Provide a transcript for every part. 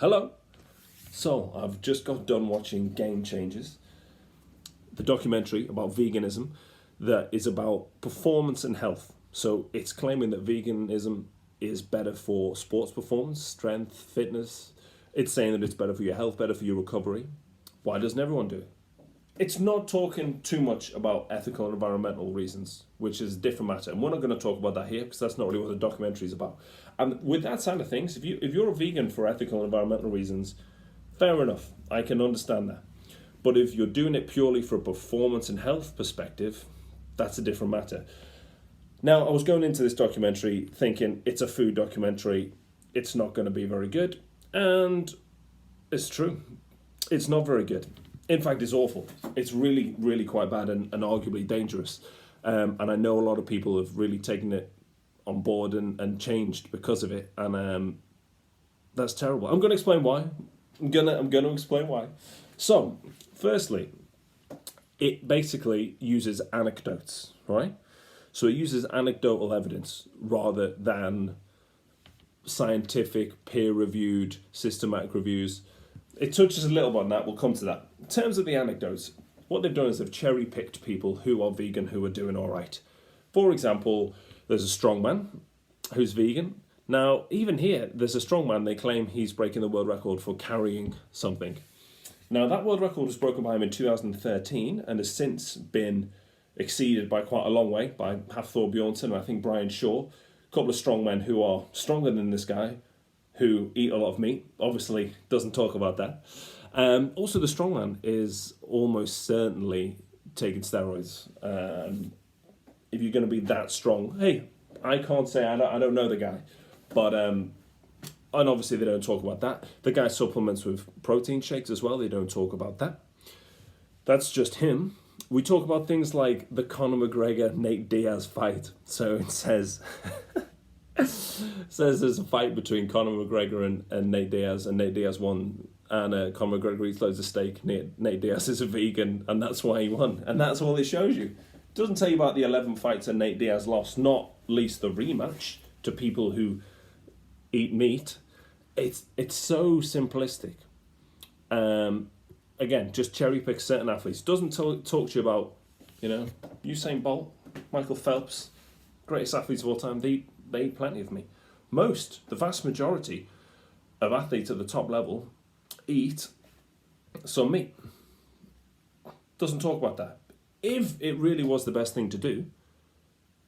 Hello. So, I've just got done watching Game Changers, the documentary about veganism that is about performance and health. So, it's claiming that veganism is better for sports performance, strength, fitness. It's saying that it's better for your health, better for your recovery. Why doesn't everyone do it? It's not talking too much about ethical and environmental reasons, which is a different matter. And we're not going to talk about that here because that's not really what the documentary is about. And with that side of things, if you're a vegan for ethical and environmental reasons, fair enough. I can understand that. But if you're doing it purely for a performance and health perspective, that's a different matter. Now, I was going into this documentary thinking it's a food documentary. It's not going to be very good. And it's true. It's not very good. In fact, it's awful. It's really, really quite bad and arguably dangerous. And I know a lot of people have really taken it on board and changed because of it. And that's terrible. I'm going to explain why. I'm gonna explain why. So, firstly, it basically uses anecdotes, right? So it uses anecdotal evidence rather than scientific, peer-reviewed, systematic reviews. It touches a little bit on that. We'll come to that. In terms of the anecdotes, what they've done is they've cherry-picked people who are vegan who are doing all right. For example, there's a strongman who's vegan. Now, even here, there's a strongman, they claim he's breaking the world record for carrying something. Now, that world record was broken by him in 2013 and has since been exceeded by quite a long way by Hafthor Bjornsson and I think Brian Shaw, a couple of strongmen who are stronger than this guy, who eat a lot of meat. Obviously, doesn't talk about that. Also, the strongman is almost certainly taking steroids. If you're going to be that strong, hey, I can't say I don't know the guy. But, and obviously they don't talk about that. The guy supplements with protein shakes as well. They don't talk about that. That's just him. We talk about things like the Conor McGregor-Nate Diaz fight. So it says there's a fight between Conor McGregor and Nate Diaz, and Nate Diaz won. And Conor McGregor eats loads of steak. Nate Diaz is a vegan, and that's why he won. And that's all it shows you. It doesn't tell you about the 11 fights that Nate Diaz lost, not least the rematch to people who eat meat. It's so simplistic. Again, just cherry pick certain athletes. Doesn't talk to you about, Usain Bolt, Michael Phelps, greatest athletes of all time. They eat plenty of meat. The vast majority of athletes at the top level eat some meat. Doesn't talk about that. If it really was the best thing to do,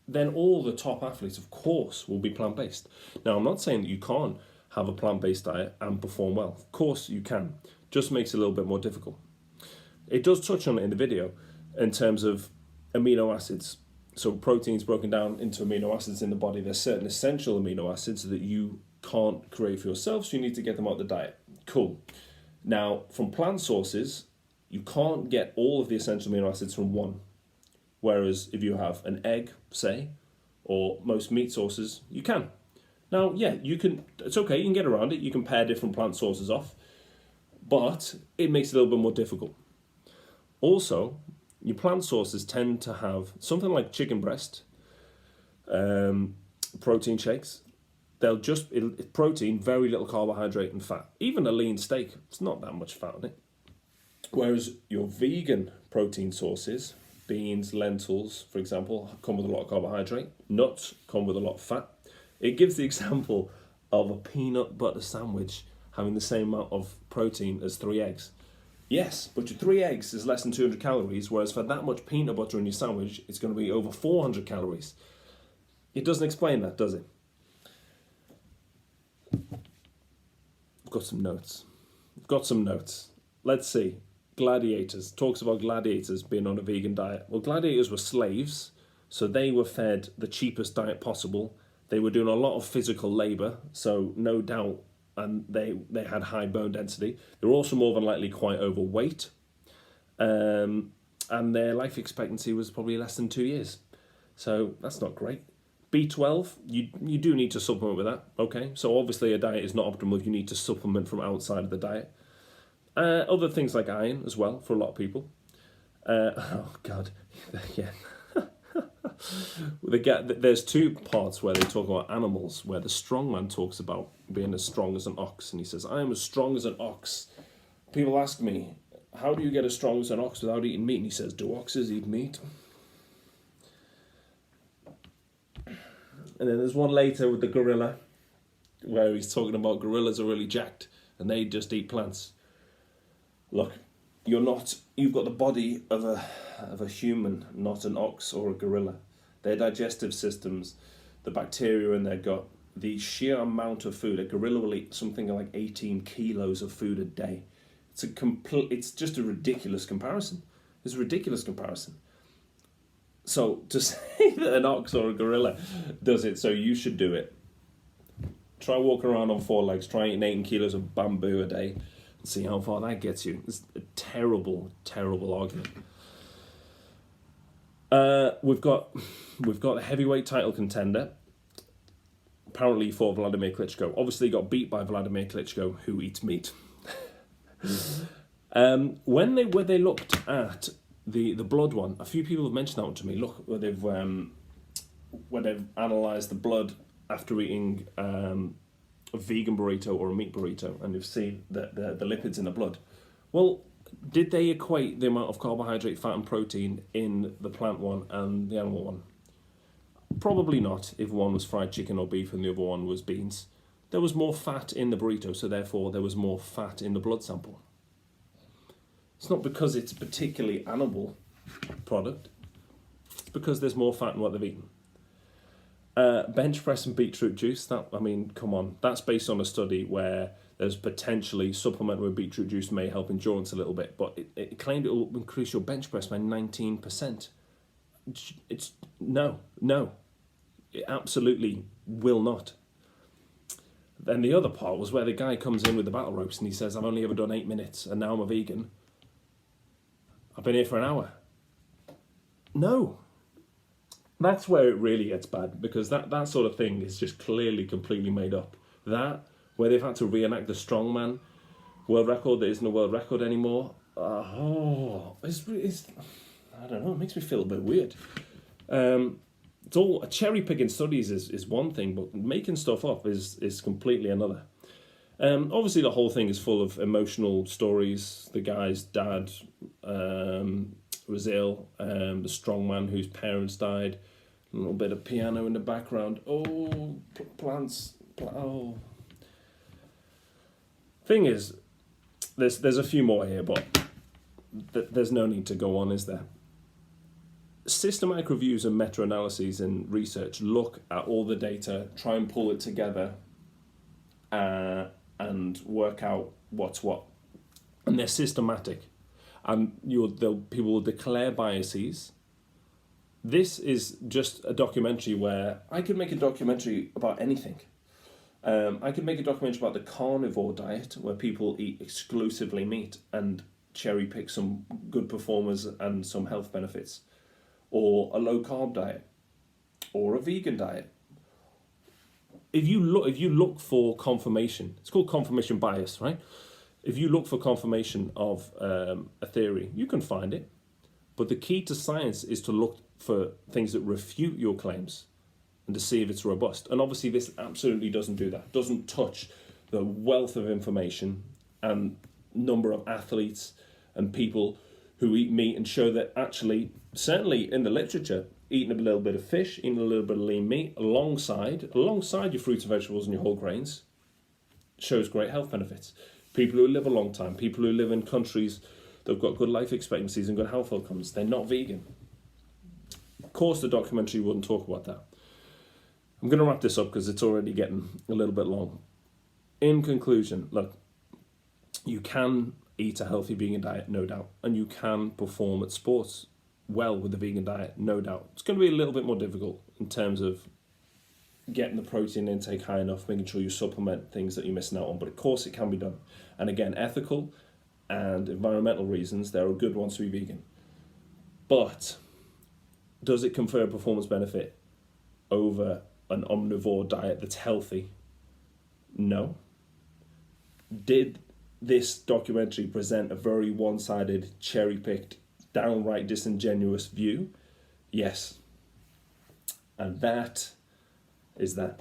then all the top athletes, of course, will be plant-based. Now, I'm not saying that you can't have a plant-based diet and perform well. Of course you can. Just makes it a little bit more difficult. It does touch on it in the video in terms of amino acids. So protein's broken down into amino acids in the body. There's certain essential amino acids that you can't create for yourself, so you need to get them out of the diet. Cool. Now, from plant sources, you can't get all of the essential amino acids from one. Whereas if you have an egg, say, or most meat sources, you can. Now, yeah, you can. It's okay, you can get around it. You can pair different plant sources off. But it makes it a little bit more difficult. Also, your plant sources tend to have something like chicken breast, protein shakes. They'll just, protein, very little carbohydrate and fat. Even a lean steak, it's not that much fat in it. Whereas your vegan protein sources, beans, lentils, for example, come with a lot of carbohydrate. Nuts come with a lot of fat. It gives the example of a peanut butter sandwich having the same amount of protein as 3 eggs. Yes, but your 3 eggs is less than 200 calories, whereas for that much peanut butter in your sandwich, it's going to be over 400 calories. It doesn't explain that, does it? I've got some notes. Let's see. Gladiators. Talks about gladiators being on a vegan diet. Well, gladiators were slaves, so they were fed the cheapest diet possible. They were doing a lot of physical labour, so no doubt, and they had high bone density. They were also more than likely quite overweight, and their life expectancy was probably less than 2 years. So that's not great. B12, you do need to supplement with that. Okay, so obviously a diet is not optimal. You need to supplement from outside of the diet. Other things like iron as well for a lot of people. Oh God, yeah. There's two parts where they talk about animals, where the strong man talks about being as strong as an ox, and he says, I am as strong as an ox. People ask me, how do you get as strong as an ox without eating meat? And he says, do oxes eat meat? And then there's one later with the gorilla, where he's talking about gorillas are really jacked and they just eat plants. Look, you've got the body of a human, not an ox or a gorilla. Their digestive systems, the bacteria in their gut, the sheer amount of food. A gorilla will eat something like 18 kilos of food a day. It's just a ridiculous comparison. It's a ridiculous comparison. So to say that an ox or a gorilla does it, so you should do it. Try walking around on four legs, try eating 18 kilos of bamboo a day, and see how far that gets you. It's a terrible, terrible argument. We've got a heavyweight title contender. Apparently for Vladimir Klitschko. Obviously got beat by Vladimir Klitschko, who eats meat. When they looked at the blood one, a few people have mentioned that one to me. Look, where they've analysed the blood after eating a vegan burrito or a meat burrito, and you've seen the lipids in the blood. Well, did they equate the amount of carbohydrate, fat, and protein in the plant one and the animal one? Probably not. If one was fried chicken or beef and the other one was beans, there was more fat in the burrito, so therefore there was more fat in the blood sample. It's not because it's a particularly animal product. It's because there's more fat in what they've eaten. Bench press and beetroot juice, come on. That's based on a study where there's potentially supplement with beetroot juice may help endurance a little bit, but it claimed it will increase your bench press by 19%. It's no. It absolutely will not. Then the other part was where the guy comes in with the battle ropes and he says, I've only ever done 8 minutes and now I'm a vegan. I've been here for an hour. No. That's where it really gets bad, because that sort of thing is just clearly completely made up. That, where they've had to reenact the strongman world record that isn't a world record anymore. It's I don't know, it makes me feel a bit weird. It's all cherry picking studies is one thing, but making stuff up is completely another. Obviously, the whole thing is full of emotional stories. The guy's dad was ill. The strongman whose parents died. A little bit of piano in the background. Oh, plants. Oh. Thing is, there's a few more here, but there's no need to go on, is there? Systematic reviews and meta-analyses and research look at all the data, try and pull it together, and work out what's what. And they're systematic. And people will declare biases. This is just a documentary where I could make a documentary about anything. I could make a documentary about the carnivore diet, where people eat exclusively meat and cherry pick some good performers and some health benefits. Or a low carb diet, or a vegan diet. If you look for confirmation, it's called confirmation bias, right? If you look for confirmation of a theory, you can find it. But the key to science is to look for things that refute your claims and to see if it's robust. And obviously this absolutely doesn't do that. It doesn't touch the wealth of information and number of athletes and people who eat meat and show that actually, certainly in the literature, eating a little bit of fish, eating a little bit of lean meat alongside your fruits and vegetables and your whole grains shows great health benefits. People who live a long time, people who live in countries that have got good life expectancies and good health outcomes, they're not vegan. Of course, the documentary wouldn't talk about that. I'm going to wrap this up because it's already getting a little bit long. In conclusion, look, you can eat a healthy vegan diet, no doubt, and you can perform at sports well with the vegan diet, no doubt. It's going to be a little bit more difficult in terms of getting the protein intake high enough, making sure you supplement things that you're missing out on, but of course it can be done. And again, ethical and environmental reasons, there are good ones to be vegan. But does it confer a performance benefit over an omnivore diet that's healthy? No. Did this documentary present a very one-sided, cherry-picked, downright disingenuous view? Yes. And that is that.